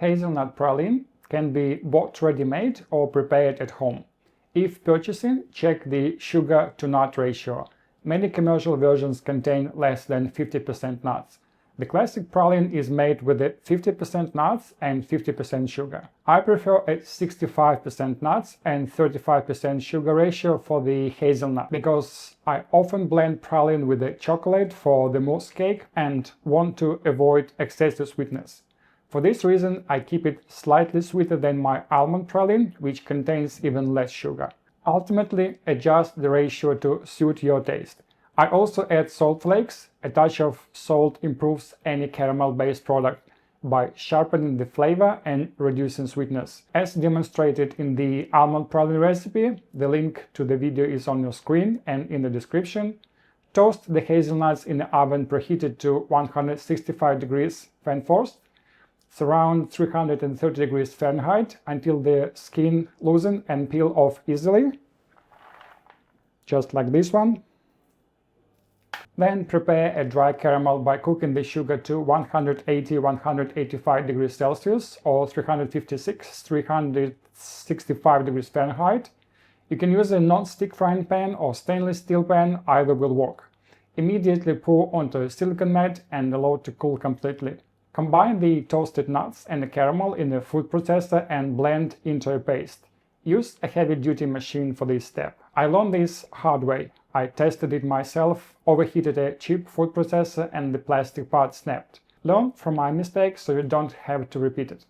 Hazelnut praline can be bought ready-made or prepared at home. If purchasing, check the sugar to nut ratio. Many commercial versions contain less than 50% nuts. The classic praline is made with 50% nuts and 50% sugar. I prefer a 65% nuts and 35% sugar ratio for the hazelnut because I often blend praline with the chocolate for the mousse cake and want to avoid excessive sweetness. For this reason, I keep it slightly sweeter than my almond praline, which contains even less sugar. Ultimately, adjust the ratio to suit your taste. I also add salt flakes. A touch of salt improves any caramel-based product by sharpening the flavor and reducing sweetness. As demonstrated in the almond praline recipe, the link to the video is on your screen and in the description. Toast the hazelnuts in the oven preheated to 165 degrees fan forced. It's around 330 degrees Fahrenheit until the skin loosens and peel off easily, just like this one. Then prepare a dry caramel by cooking the sugar to 180-185 degrees Celsius or 356-365 degrees Fahrenheit. You can use a non-stick frying pan or stainless steel pan, either will work. Immediately pour onto a silicone mat and allow to cool completely. Combine the toasted nuts and the caramel in a food processor and blend into a paste. Use a heavy-duty machine for this step. I learned this hard way. I tested it myself, overheated a cheap food processor and the plastic part snapped. Learn from my mistakes so you don't have to repeat it.